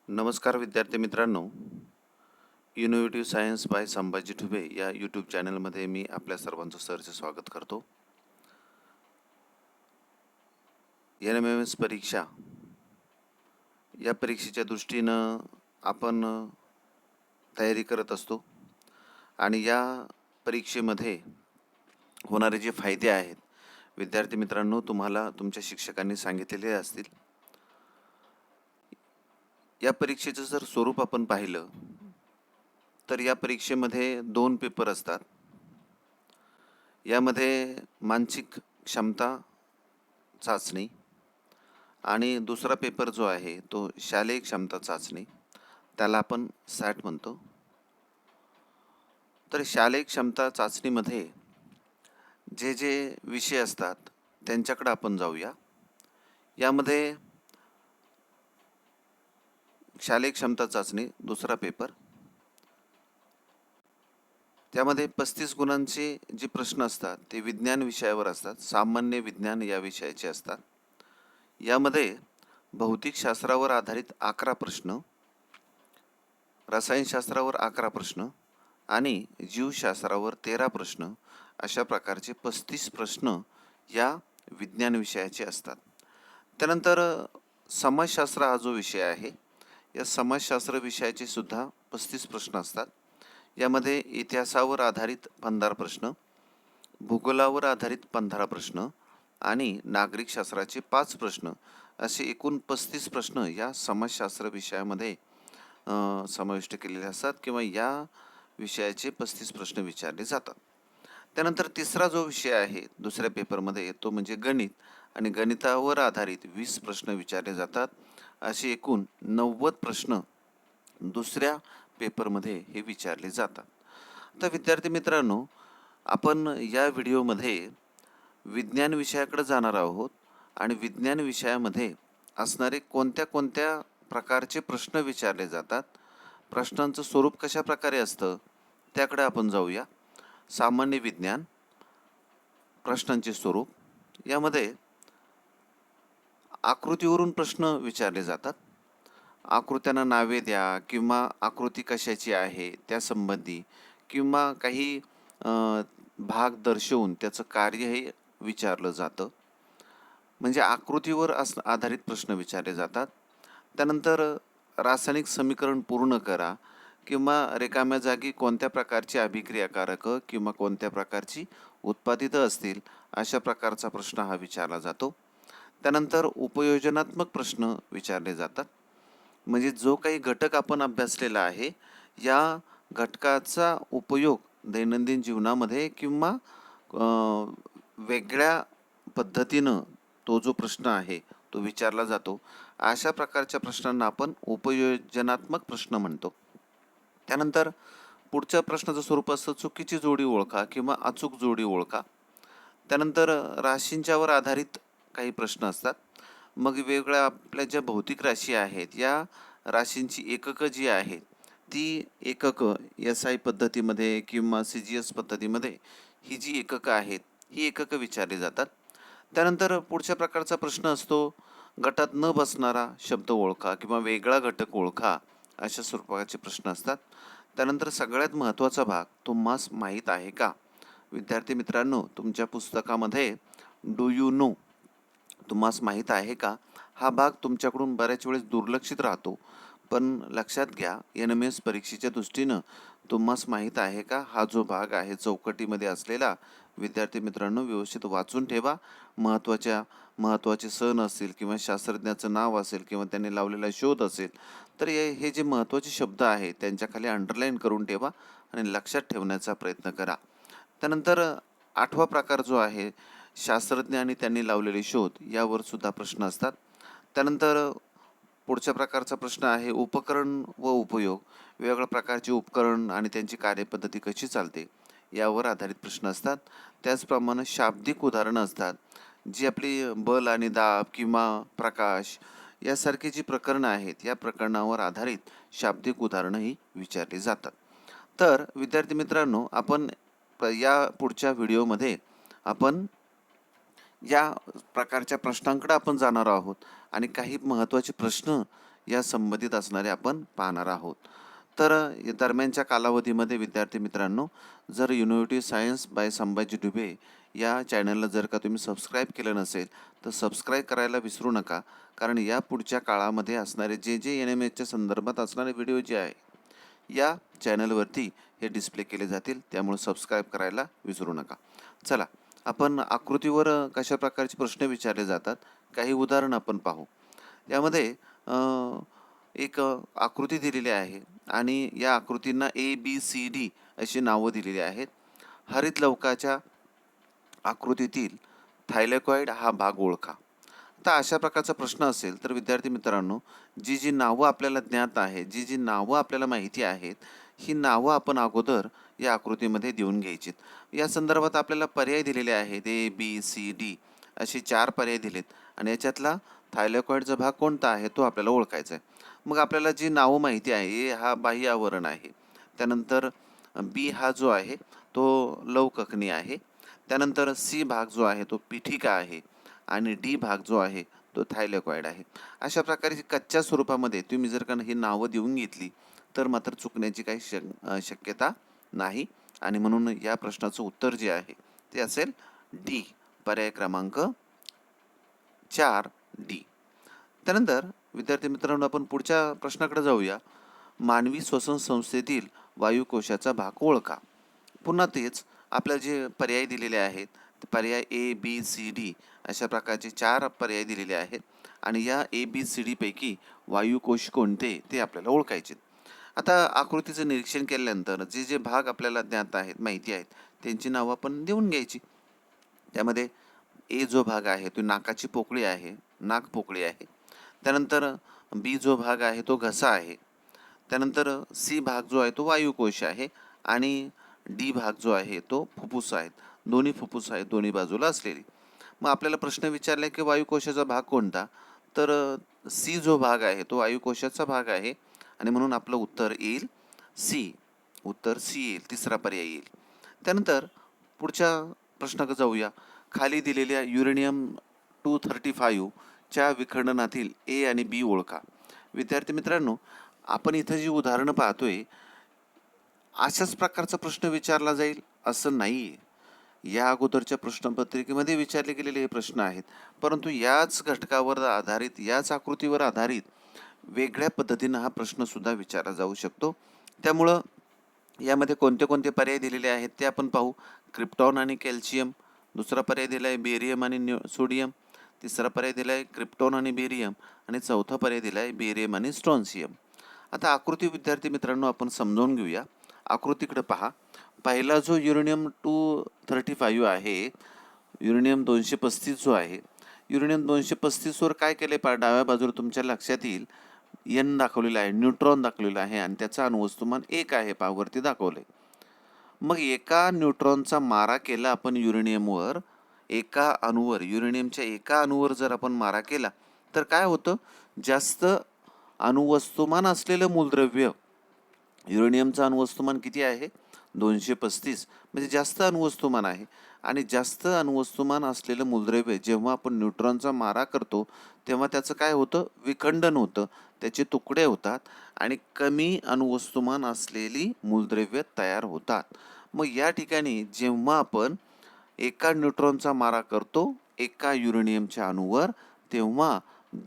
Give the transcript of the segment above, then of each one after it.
नमस्कार विद्यार्थी मित्रांनो, innovative science by Sambhaji Thube या यूट्यूब चॅनलमध्ये मी आपल्या सर्वांचं सहर्ष स्वागत करतो. NMMS परीक्षा या परीक्षेच्या दृष्टीनं आपण तयारी करत असतो आणि या परीक्षेमध्ये होणारे जे फायदे आहेत विद्यार्थी मित्रांनो तुम्हाला तुमच्या शिक्षकांनी सांगितलेले असतील. या परीक्षेचं जर स्वरूप आपण पाहिलं तर या परीक्षेमध्ये 2 पेपर असतात. यामध्ये मानसिक क्षमता चाचणी आणि दुसरा पेपर जो आहे तो शालेय क्षमता चाचणी, त्याला आपण सॅट म्हणतो. तर शालेय क्षमता चाचणीमध्ये जे जे विषय असतात त्यांच्याकडे आपण जाऊया. यामध्ये शालेय क्षमता चाचणी दुसरा पेपर, त्यामध्ये 35 गुणांचे जे प्रश्न असतात ते विज्ञान विषयावर असतात. सामान्य विज्ञान या विषयाचे असतात. यामध्ये भौतिकशास्त्रावर आधारित 11 प्रश्न, रसायनशास्त्रावर 11 प्रश्न आणि जीवशास्त्रावर 13 प्रश्न अशा प्रकारचे 35 प्रश्न या विज्ञान विषयाचे असतात. त्यानंतर समाजशास्त्र हा जो विषय आहे या समाजशास्त्र विषयाचे सुद्धा 35 प्रश्न असतात. यामध्ये इतिहासावर आधारित 15 प्रश्न, भूगोलावर आधारित 15 प्रश्न आणि नागरिकशास्त्राचे 5 प्रश्न असे एकूण 35 प्रश्न या समाजशास्त्र विषयामध्ये समाविष्ट केलेले असतात किंवा या विषयाचे 35 प्रश्न विचारले जातात. त्यानंतर तिसरा जो विषय आहे दुसऱ्या पेपरमध्ये तो म्हणजे गणित आणि गणितावर आधारित 20 प्रश्न विचारले जातात. असे एकूण 90 प्रश्न दुसऱ्या पेपरमध्ये हे विचारले जातात. तर विद्यार्थी मित्रांनो, आपण या व्हिडिओमध्ये विज्ञान विषयाकडे जाणार आहोत आणि विज्ञान विषयामध्ये असणारे कोणत्या कोणत्या प्रकारचे प्रश्न विचारले जातात, प्रश्नांचं स्वरूप कशा प्रकारे असतं त्याकडे आपण जाऊया. सामान्य विज्ञान, प्रश्नांचे स्वरूप, यामध्ये आकृतीवरून प्रश्न विचारले जातात. आकृत्यांना नावे द्या किंवा आकृती कशाची आहे त्यासंबंधी किंवा काही भाग दर्शवून त्याचं कार्य हे विचारलं जातं. म्हणजे आकृतीवर आधारित प्रश्न विचारले जातात. त्यानंतर रासायनिक समीकरण पूर्ण करा किंवा रिकाम्या जागी कोणत्या प्रकारची अभिक्रियाकारक किंवा कोणत्या प्रकारची उत्पादितं असतील अशा प्रकारचा प्रश्न हा विचारला जातो. त्यानंतर उपयोजनात्मक प्रश्न विचारले जातात. म्हणजे जो काही घटक आपण अभ्यासलेला आहे या घटकाचा उपयोग दैनंदिन जीवनामध्ये किंवा वेगळ्या पद्धतीनं तो जो प्रश्न आहे तो विचारला जातो. अशा प्रकारच्या प्रश्नांना आपण उपयोजनात्मक प्रश्न म्हणतो. त्यानंतर पुढच्या प्रश्नाचं स्वरूप असतं चुकीची जोडी ओळखा किंवा अचूक जोडी ओळखा. त्यानंतर राशींच्यावर आधारित काही प्रश्न असतात. मग वेगवेगळ्या आपल्या ज्या भौतिक राशी आहेत या राशींची एककं जी आहेत ती एककं SI पद्धतीमध्ये किंवा CGS पद्धतीमध्ये ही जी एककं आहेत ही एककं विचारली जातात. त्यानंतर पुढच्या प्रकारचा प्रश्न असतो गटात न बसणारा शब्द ओळखा किंवा वेगळा घटक ओळखा अशा स्वरूपाचे प्रश्न असतात. त्यानंतर सगळ्यात महत्त्वाचा भाग तुम्हास माहीत आहे का? विद्यार्थी मित्रांनो, तुमच्या पुस्तकामध्ये डू यू नो, तुम्हास माहीत आहे का, हा भाग तुमच्याकडून बऱ्याच वेळेस दुर्लक्षित राहतो. पण लक्षात घ्या, NMS परीक्षेच्या दृष्टीनं तुम्हास माहीत आहे का हा जो भाग आहे चौकटीमध्ये असलेला विद्यार्थी मित्रांनो व्यवस्थित वाचून ठेवा. महत्त्वाचे सण असतील किंवा शास्त्रज्ञाचं नाव असेल किंवा त्यांनी लावलेला शोध असेल तर हे जे महत्त्वाचे शब्द आहेत त्यांच्याखाली अंडरलाईन करून ठेवा आणि लक्षात ठेवण्याचा प्रयत्न करा. त्यानंतर 8वा प्रकार जो आहे शास्त्रज्ञ आणि त्यांनी लावलेले शोध यावर सुद्धा प्रश्न असतात. त्यानंतर पुढच्या प्रकारचा प्रश्न आहे उपकरण व उपयोग. वेगवेगळ्या प्रकारचे उपकरण आणि त्यांची कार्यपद्धती कशी चालते यावर आधारित प्रश्न असतात. त्याचप्रमाणे शाब्दिक उदाहरणं असतात जी आपली बल आणि दाब किंवा प्रकाश यासारखी जी प्रकरणं आहेत या प्रकरणावर आधारित शाब्दिक उदाहरणंही विचारली जातात. तर विद्यार्थी मित्रांनो, आपण या पुढच्या व्हिडिओमध्ये आपण या प्रकारच्या प्रश्नांकडे आपण जाणार आहोत आणि काही महत्त्वाचे प्रश्न या संबंधित असणारे आपण पाहणार आहोत. तर या दरम्यानच्या कालावधीमध्ये विद्यार्थी मित्रांनो, जर युनिव्हर्सिटी सायन्स बाय संभाजी डुबे या चॅनलला जर का तुम्ही सबस्क्राईब केलं नसेल तर सबस्क्राईब करायला विसरू नका. कारण या पुढच्या काळामध्ये असणारे जे NMHच्या संदर्भात असणारे व्हिडिओ जे आहे या चॅनलवरती हे डिस्प्ले केले जातील, त्यामुळे सबस्क्राईब करायला विसरू नका. चला, आपण आकृतीवर कशा प्रकारचे प्रश्न विचारले जातात काही उदाहरण आपण पाहू. यामध्ये एक आकृती दिलेली आहे आणि या आकृतींना ABCD अशी नावं दिलेली आहेत. हरित लवकाच्या आकृतीतील थायलेकॉइड हा भाग ओळखा. आता अशा प्रकारचा प्रश्न असेल तर विद्यार्थी मित्रांनो, जी नावं आपल्याला ज्ञात आहे, जी नावं आपल्याला माहिती आहेत, ही नावं आपण अगोदर या आकृतीमध्ये देऊन घ्यायची. या संदर्भात आपल्याला पर्याय दिलेले आहेत. ABCD असे 4 पर्याय दिलेत आणि याच्यातला थायलेकॉइडचा भाग कोणता आहे तो आपल्याला ओळखायचा आहे. मग आपल्याला जी नावं माहिती आहे, A हा बाह्य आवरण आहे, त्यानंतर B हा जो आहे तो लवककणी आहे, त्यानंतर C भाग जो आहे तो पीठिका आहे आणि D भाग जो आहे तो थायलेकॉइड आहे. अशा प्रकारे कच्च्या स्वरूपामध्ये तुम्ही जर का ही नावं देऊन घेतली तर मात्र चुकण्याची काही शक्यता नाही आणि म्हणून या प्रश्नाचं उत्तर जे आहे ते असेल D, पर्याय क्रमांक 4D. त्यानंतर विद्यार्थी मित्रांनो, आपण पुढच्या प्रश्नाकडे जाऊया. मानवी श्वसन संस्थेतील वायुकोशाचा भाग ओळखा. पुन्हा तेच आपल्याला जे पर्याय दिलेले आहेत ते पर्याय ABCD अशा प्रकारचे 4 पर्याय दिलेले आहेत आणि या ABCD पैकी वायुकोश कोणते ते आपल्याला ओळखायचे. आता आकृतीचं निरीक्षण केल्यानंतर जे भाग आपल्याला ज्ञात आहेत, माहिती आहेत, त्यांची नावं आपण देऊन घ्यायची. त्यामध्ये A जो भाग आहे तो नाकाची पोकळी आहे, नाकपोकळी आहे. त्यानंतर B जो भाग आहे तो घसा आहे. त्यानंतर C भाग जो आहे तो वायुकोश आहे आणि D भाग जो आहे तो फुफ्फुस आहेत. दोन्ही फुफ्फुस आहेत, दोन्ही बाजूला असलेली. मग आपल्याला प्रश्न विचारला की वायुकोशाचा भाग कोणता? तर C जो भाग आहे तो वायुकोशाचा भाग आहे आणि म्हणून आपलं उत्तर येईल C. उत्तर C येईल, तिसरा पर्याय येईल. त्यानंतर पुढच्या प्रश्नाकडे जाऊया. खाली दिलेल्या युरेनियम 235 च्या विखंडनातील A आणि B ओळखा. विद्यार्थी मित्रांनो, आपण इथं जी उदाहरणं पाहतोय अशाच प्रकारचा प्रश्न विचारला जाईल असं नाही. या अगोदरच्या प्रश्नपत्रिकेमध्ये विचारले गेलेले हे प्रश्न आहेत, परंतु याच घटकावर आधारित, याच आकृतीवर आधारित वेगळ्या पद्धतीनं हा प्रश्न सुद्धा विचारला जाऊ शकतो. त्यामुळं यामध्ये कोणते कोणते पर्याय दिलेले आहेत ते आपण पाहू. क्रिप्टॉन आणि कॅल्शियम, दुसरा पर्याय दिला आहे बेरियम आणि सोडियम, तिसरा पर्याय दिला आहे क्रिप्टॉन आणि बेरियम आणि चौथा पर्याय दिला आहे बेरियम आणि स्ट्रॉन्सियम. आता आकृती विद्यार्थी मित्रांनो आपण समजावून घेऊया. आकृतीकडे पहा. पहिला जो युरेनियम 235 आहे, युरेनियम 235 जो आहे, युरेनियम 235 वर काय केले पहा, डाव्या बाजूला तुमच्या लक्षात येईल N दाखवलेला आहे, न्यूट्रॉन दाखवलेला आहे आणि त्याचा अणुवस्तुमान 1 आहे, पहा वरती दाखवले. मग एका न्यूट्रॉनचा मारा केला आपण युरेनियमवर, एका अणुवर, युरेनियमच्या एका अणुवर जर आपण मारा केला तर काय होतं, जास्त अणुवस्तुमान असलेलं मूलद्रव्य, युरेनियमचं अणुवस्तुमान किती आहे 235, म्हणजे जास्त अणुवस्तुमान आहे आणि जास्त अणुवस्तुमान असलेलं मूलद्रव्य जेव्हा आपण न्यूट्रॉनचा मारा करतो तेव्हा त्याचं काय होतं, विखंडन होतं, त्याचे तुकडे होतात आणि कमी अणुवस्तुमान असलेली मूलद्रव्य तयार होतात. मग या ठिकाणी जेव्हा आपण एका न्यूट्रॉनचा मारा करतो एका युरेनियमच्या अणुवर तेव्हा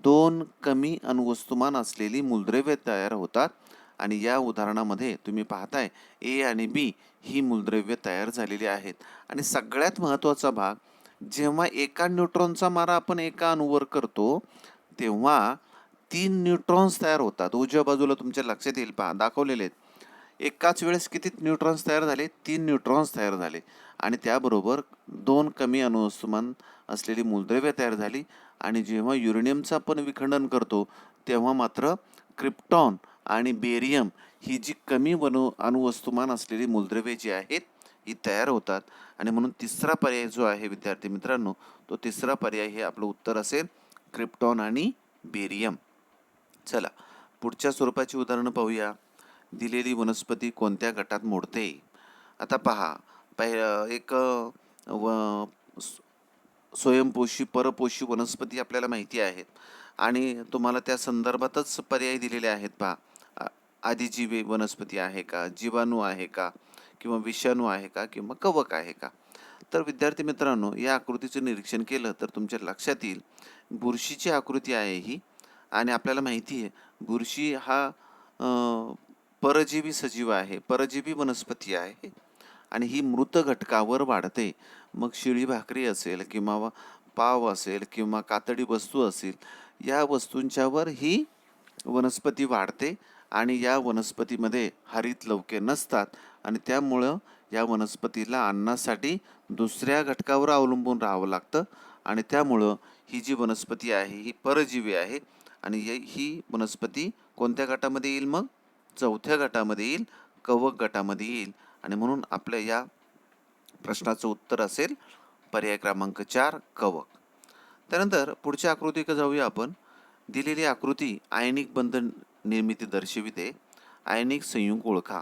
2 कमी अणुवस्तुमान असलेली मूलद्रव्ये तयार होतात आणि या उदाहरणामध्ये तुम्ही पाहताय A आणि B ही मूलद्रव्ये तयार झालेली आहेत. आणि सगळ्यात महत्त्वाचा भाग, जेव्हा एका न्यूट्रॉनचा मारा आपण एका अणुवर करतो तेव्हा 3 न्यूट्रॉन्स तयार होतात. उजव्या बाजूला तुमच्या लक्षात येईल, पहा दाखवलेले आहेत. एकाच वेळेस किती न्यूट्रॉन्स तयार झाले, 3 न्यूट्रॉन्स तयार झाले आणि त्याबरोबर 2 कमी अणुवस्तुमान असलेली मूलद्रव्ये तयार झाली. आणि जेव्हा युरेनियमचं आपण विखंडन करतो तेव्हा मात्र क्रिप्टॉन आणि बेरियम ही जी कमी अणुवस्तुमान असलेली मूलद्रव्ये जी आहेत ही तयार होतात आणि म्हणून तिसरा पर्याय जो आहे विद्यार्थी मित्रांनो, तो तिसरा पर्याय हे आपलं उत्तर असेल क्रिप्टॉन आणि बेरियम. चला, पुढच्या स्वरूपाची उदाहरणं पाहूया. दिलेली वनस्पती कोणत्या गटात मोडते? आता पहा, एक स्वयंपोषी परपोषी वनस्पती आपल्याला माहिती आहेत आणि तुम्हाला त्या संदर्भातच पर्याय दिलेले आहेत पहा. आदिजीवी वनस्पती आहे का, जीवाणू आहे का, किंवा विषाणू आहे का, किंवा कवक आहे का. तर विद्यार्थी मित्रांनो, या आकृतीचं निरीक्षण केलं तर तुमच्या लक्षात येईल बुरशीची आकृती आहे ही. आणि आपल्याला माहिती आहे बुरशी हा परजीवी सजीव आहे, परजीवी वनस्पती आहे आणि ही मृत घटकावर वाढते. मग शिळी भाकरी असेल किंवा पाव असेल किंवा कातडी वस्तू असेल, या वस्तूंच्यावर ही वनस्पती वाढते आणि या वनस्पतीमध्ये हरित लवके नसतात आणि त्यामुळं या वनस्पतीला अन्नासाठी दुसऱ्या घटकावर अवलंबून राहावं लागतं आणि त्यामुळं ही जी वनस्पती आहे ही परजीवी आहे आणि ही वनस्पती कोणत्या गटामध्ये येईल? मग चौथ्या गटामध्ये येईल, कवक गटामध्ये येईल. आणि म्हणून आपल्या या प्रश्नाचं उत्तर असेल पर्याय क्रमांक 4 कवक. त्यानंतर पुढच्या आकृतीकडे जाऊया आपण. दिलेली आकृती आयनिक बंध निर्मिती दर्शविते. आयनिक संयुग ओळखा.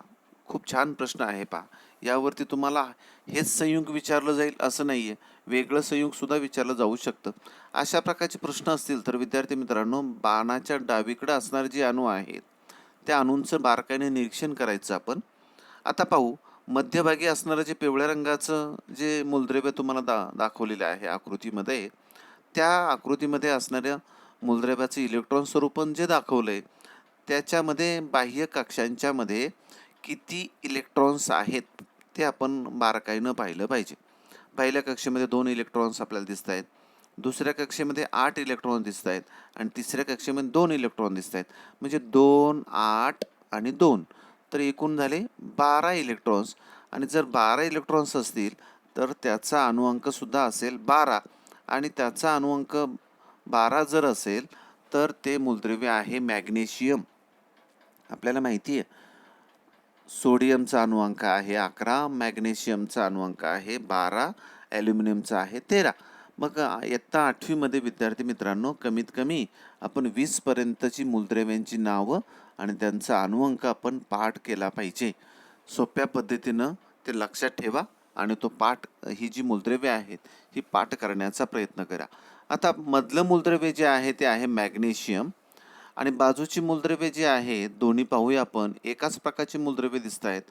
खूप छान प्रश्न आहे पहा. यावरती तुम्हाला हेच संयुग विचारलं जाईल असं नाहीये, वेगळं संयुग सुद्धा विचारलं जाऊ शकतं. अशा प्रकारचे प्रश्न असतील तर विद्यार्थी मित्रांनो, बाणाच्या डावीकडे असणारे जे अणू आहेत त्या अणूंचं बारकाईने निरीक्षण करायचं आपण. आता पाहू, मध्यभागी असणारं जे पिवळ्या रंगाचं जे मूलद्रव्य तुम्हाला दाखवलेलं आहे आकृतीमध्ये, त्या आकृतीमध्ये असणाऱ्या मूलद्रव्याचं इलेक्ट्रॉन स्वरूपन जे दाखवलंय त्याच्यामध्ये बाह्य कक्षांच्या मध्ये किती इलेक्ट्रॉन्स आहेत ते आपण बारकाईनं पाहिलं पाहिजे. पहिल्या कक्षेमध्ये 2 इलेक्ट्रॉन्स आपल्याला दिसत आहेत, दुसऱ्या कक्षेमध्ये 8 इलेक्ट्रॉन दिसत आहेत आणि तिसऱ्या कक्षेमध्ये 2 इलेक्ट्रॉन दिसत आहेत. म्हणजे 2, 8 आणि 2, तर एकूण झाले 12 इलेक्ट्रॉन्स. आणि जर 12 इलेक्ट्रॉन्स असतील तर त्याचा अणुअंक सुद्धा असेल 12 आणि त्याचा अणुअंक 12 जर असेल तर ते मूलद्रव्य आहे मॅग्नेशियम. आपल्याला माहिती आहे सोडियमचा अणुअंक आहे 11, मॅग्नेशियमचा अणुअंक आहे 12, ॲल्युमिनियमचा आहे 13. मग इयत्ता 8वी मध्ये विद्यार्थी मित्रांनो, कमीत कमी आपण 20 पर्यंतची मूलद्रव्यांची नावं आणि त्यांचा अणुअंक आपण पाठ केला पाहिजे. सोप्या पद्धतीनं ते लक्षात ठेवा आणि तो पाठ, ही जी मूलद्रव्ये आहेत ही पाठ करण्याचा प्रयत्न करा. आता मधलं मूलद्रव्य जे आहे ते आहे मॅग्नेशियम आणि बाजूची मूलद्रव्ये जी आहेत दोन्ही पाहूया आपण. एकाच प्रकारची मूलद्रव्ये दिसत आहेत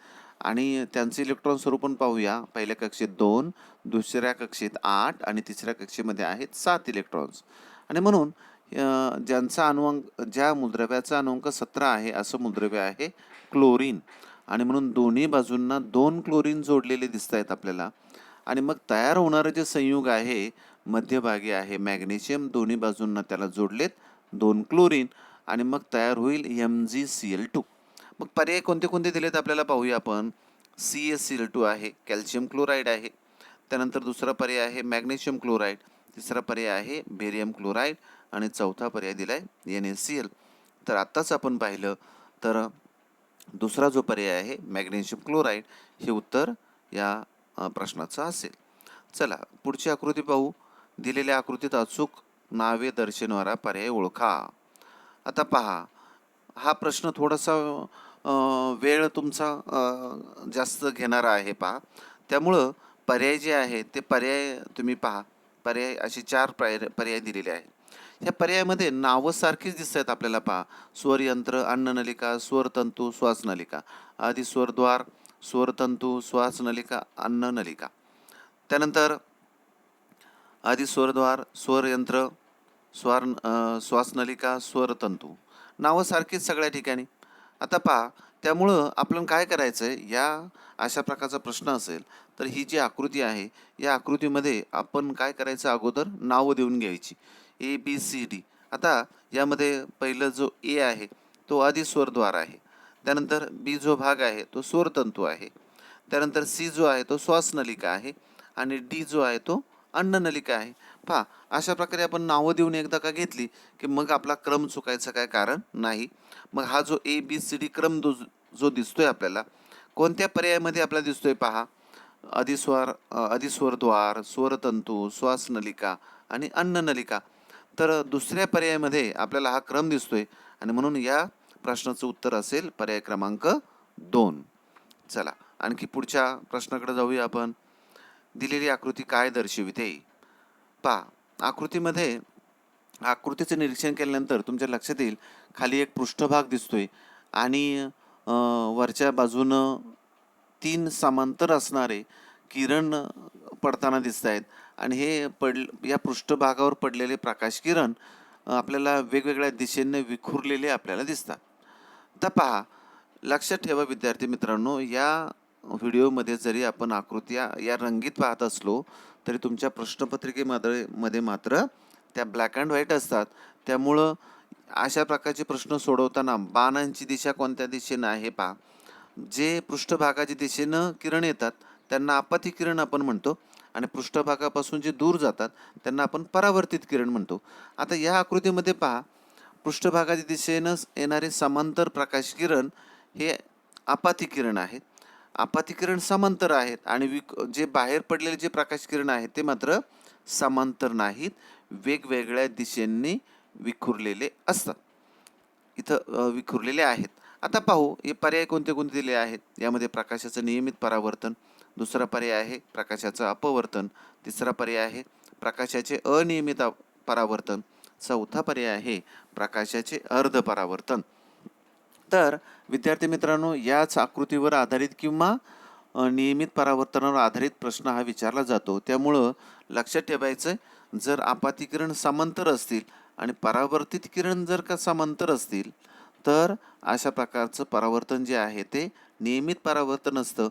आणि त्यांचे इलेक्ट्रॉन स्वरूपण पाहूया. पहिल्या कक्षेत 2, दुसऱ्या कक्षेत 8 आणि तिसऱ्या कक्षेमध्ये आहेत 7 इलेक्ट्रॉन्स. आणि म्हणून ज्यांचा अणुअंक, ज्या मूलद्रव्याचा अणुअंक 17 आहे असं मूलद्रव्य आहे क्लोरीन. आणि म्हणून दोन्ही बाजूंना 2 क्लोरीन जोडलेले दिसत आहेत आपल्याला. आणि मग तयार होणारं जे संयुग आहे मध्यभागी आहे मॅग्नेशियम, दोन्ही बाजूंना त्याला जोडलेत 2 क्लोरीन आणि मग तयार होईल MgCl2. मग पर्याय कोणते कोणते दिलेत आपल्याला पाहूया आपण. CaCl2 आहे, कॅल्शियम क्लोराईड आहे. त्यानंतर दुसरा पर्याय आहे मॅग्नेशियम क्लोराईड, तिसरा पर्याय आहे बेरियम क्लोराईड आणि चौथा पर्याय दिलाय NaCl. तर आत्ताच आपण पाहिलं तर दुसरा जो पर्याय आहे मॅग्नेशियम क्लोराईड हे उत्तर या प्रश्नाचं असेल. चला पुढची आकृती पाहू. दिलेल्या आकृतीत अचूक नावे दर्शवणारा पर्याय ओळखा. आता पहा, हा प्रश्न थोडासा वेळ तुमचा जास्त घेणारा आहे पहा. त्यामुळं पर्याय जे आहे ते पर्याय तुम्ही पहा. पर्याय असे 4 पर्याय दिलेले आहेत. ह्या पर्यायामध्ये नावं सारखीच दिसत आहेत आपल्याला पहा. स्वरयंत्र, अन्ननलिका, स्वरतंतू, श्वासनलिका. आधी स्वरद्वार, स्वरतंतू, श्वासनलिका, अन्ननलिका. त्यानंतर आधी स्वरद्वार, स्वरयंत्र, श्वासनलिका, स्वरतंतू. नावं सारखीच सगळ्या ठिकाणी. आता पहा, त्यामुळं आपल्याला काय करायचं आहे, या अशा प्रकारचा प्रश्न असेल तर ही जी आकृती आहे या आकृतीमध्ये आपण काय करायचं, अगोदर नावं देऊन घ्यायची ABCD. आता यामध्ये पहिलं जो A आहे तो आधी स्वरद्वार आहे, त्यानंतर B जो भाग आहे तो स्वरतंतू आहे, त्यानंतर C जो आहे तो श्वासनलिका आहे आणि D जो आहे तो अन्ननलिका आहे. पहा, अशा प्रकारे आपण नावं देऊन एकदा का घेतली की मग आपला क्रम चुकायचं काय कारण नाही. मग हा जो ABCD क्रम जो दिसतोय आपल्याला, कोणत्या पर्यायामध्ये आपल्याला दिसतोय पहा. अधिस्वरद्वार, स्वरतंतू, श्वासनलिका आणि अन्ननलिका. तर दुसऱ्या पर्यायामध्ये आपल्याला हा क्रम दिसतोय आणि म्हणून या प्रश्नाचं उत्तर असेल पर्याय क्रमांक 2. चला आणखी पुढच्या प्रश्नाकडे जाऊया आपण. दिलेली आकृती काय दर्शविते? पहा, आकृतीमध्ये आकृतीचं निरीक्षण केल्यानंतर तुमच्या लक्षात येईल खाली एक पृष्ठभाग दिसतोय आणि वरच्या बाजूनं 3 समांतर असणारे किरण पडताना दिसत आहेत आणि या पृष्ठभागावर पडलेले प्रकाश किरण आपल्याला वेगवेगळ्या दिशेने विखुरलेले आपल्याला दिसतात. तर पहा, लक्षात ठेवा विद्यार्थी मित्रांनो, या व्हिडिओमध्ये जरी आपण आकृत्या या रंगीत पाहत असलो तरी तुमच्या प्रश्नपत्रिकेमध्ये मात्र त्या ब्लॅक अँड व्हाईट असतात. त्यामुळं अशा प्रकारचे प्रश्न सोडवताना बाणांची दिशा कोणत्या दिशेनं आहे पहा. जे पृष्ठभागाच्या दिशेनं किरण येतात त्यांना आपाती किरण आपण म्हणतो आणि पृष्ठभागापासून जे दूर जातात त्यांना आपण परावर्तित किरण म्हणतो. आता या आकृतीमध्ये पहा, पृष्ठभागाच्या दिशेनं येणारे समांतर प्रकाश किरण हे आपाती किरण आहेत. आपाती किरण समांतर आहेत आणि जे बाहेर पडलेले जे प्रकाश किरण आहेत ते मात्र समांतर नाहीत, वेगवेगळ्या दिशेंनी विखुरलेले असतात. इथं विखुरलेले आहेत. आता पाहू हे पर्याय कोणते कोणते दिले आहेत. यामध्ये प्रकाशाचं नियमित परावर्तन, दुसरा पर्याय आहे प्रकाशाचं अपवर्तन, तिसरा पर्याय आहे प्रकाशाचे अनियमित परावर्तन, चौथा पर्याय आहे प्रकाशाचे अर्ध परावर्तन. तर विद्यार्थी मित्रांनो, याच आकृतीवर आधारित किंवा नियमित परावर्तनावर आधारित प्रश्न हा विचारला जातो. त्यामुळं लक्षात ठेवायचं, जर आपाती किरण समांतर असतील आणि परावर्तित किरण जर का समांतर असतील तर अशा प्रकारचं परावर्तन जे आहे ते नियमित परावर्तन असतं.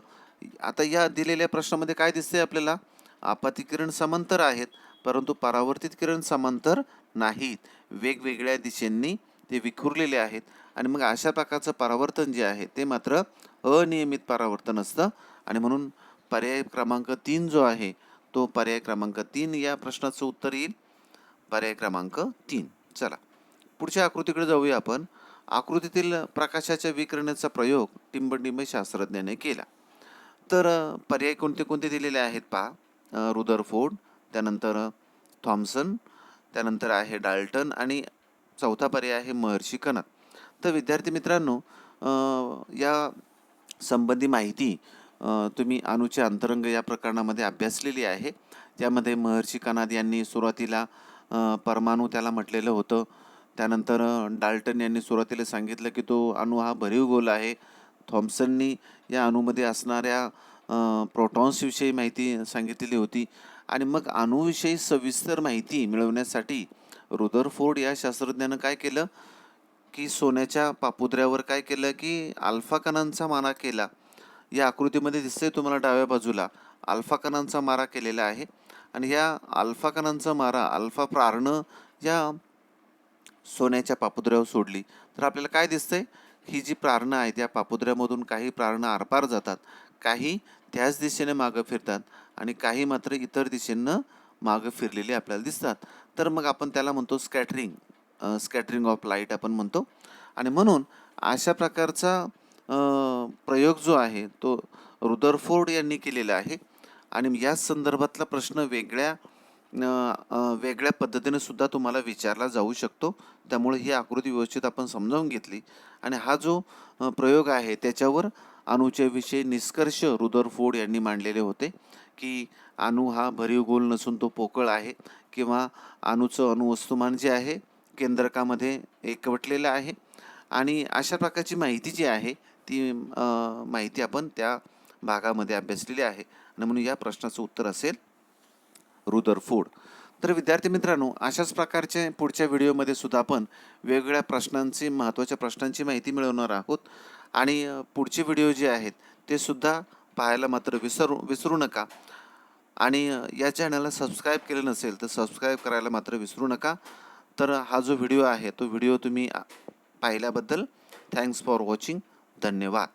आता या दिलेल्या प्रश्नामध्ये काय दिसतंय आपल्याला, आपाती किरण समांतर आहेत परंतु परावर्तित किरण समांतर नाहीत, वेगवेगळ्या दिशेंनी ते विखुरलेले आहेत आणि मग अशा प्रकारचं परावर्तन जे आहे ते मात्र अनियमित परावर्तन असतं आणि म्हणून पर्याय क्रमांक 3 जो आहे तो पर्याय क्रमांक 3 या प्रश्नाचं उत्तर येईल. पर्याय क्रमांक 3. चला पुढच्या आकृतीकडे जाऊया आपण. आकृतीतील प्रकाशाच्या विकिरणाचा प्रयोग टिंबटिंब शास्त्रज्ञाने केला. तर पर्याय कोणते कोणते दिलेले आहेत पहा. रुदरफोर्ड, त्यानंतर थॉम्सन, त्यानंतर आहे डाल्टन आणि चौथा पर्याय आहे महर्षी कनात. तर विद्यार्थी मित्रांनो, या संबंधी माहिती तुम्ही अणूचे अंतरंग या प्रकरणामध्ये अभ्यासलेली आहे. त्यामध्ये महर्षी कनात यांनी सुरुवातीला परमाणू त्याला म्हटलेलं होतं. त्यानंतर डाल्टन यांनी सुरुवातीला सांगितलं की तो अणू हा भरीव गोल आहे. थॉम्सननी या अणूमध्ये असणाऱ्या प्रोटॉन्सविषयी माहिती सांगितलेली होती आणि मग अणूविषयी सविस्तर माहिती मिळवण्यासाठी रुदरफोर्ड या शास्त्रज्ञानं काय केलं की सोन्याच्या पापुद्र्यावर काय केलं की अल्फा कणांचा मारा केला. या आकृतीमध्ये दिसतंय तुम्हाला डाव्या बाजूला अल्फा कणांचा मारा केलेला आहे आणि या अल्फा कणांचा मारा, अल्फा प्रारणं या सोन्याच्या पापुद्र्यावर सोडली तर आपल्याला काय दिसतंय, ही जी प्रारणं आहेत या पापुद्र्यामधून काही प्रारणं आरपार जातात, काही त्याच दिशेने मागं फिरतात आणि काही मात्र इतर दिशेनं मागं फिरलेले आपल्याला दिसतात. तर मग आपण त्याला म्हणतो स्कॅटरिंग ऑफ लाईट आपण म्हणतो आणि म्हणून अशा प्रकारचा प्रयोग जो आहे तो रुदरफोर्ड यांनी केलेला आहे आणि या संदर्भातला प्रश्न वेगळ्या पद्धतीने सुद्धा तुम्हाला विचारला जाऊ शकतो. त्यामुळे ही आकृती व्यवस्थित आपण समजावून घेतली आणि हा जो प्रयोग आहे त्याच्यावर अणूच्या विषयी निष्कर्ष रुदरफोर्ड यांनी मांडलेले होते की अणू हा भरीव गोल नसून तो पोकळ आहे किंवा अणूचं अणुवस्तुमान जे आहे केंद्रकामध्ये एकवटलेलं आहे आणि अशा प्रकारची माहिती जी आहे ती माहिती आपण त्या भागामध्ये अभ्यासलेली आहे आणि म्हणून या प्रश्नाचं उत्तर असेल रुदरफोर्ड. तर विद्यार्थी मित्रांनो, अशाच प्रकारचे पुढच्या व्हिडिओमध्ये सुद्धा आपण वेगवेगळ्या प्रश्नांची, महत्त्वाच्या प्रश्नांची माहिती मिळवणार आहोत आणि पुढचे व्हिडिओ जे आहेत ते सुद्धा पाहायला मात्र विसरू नका आणि या चॅनलला सबस्क्राईब केलं नसेल तर सबस्क्राईब करायला मात्र विसरू नका. तर हा जो व्हिडिओ आहे तो व्हिडिओ तुम्ही पाहिल्याबद्दल थँक्स फॉर वॉचिंग. धन्यवाद.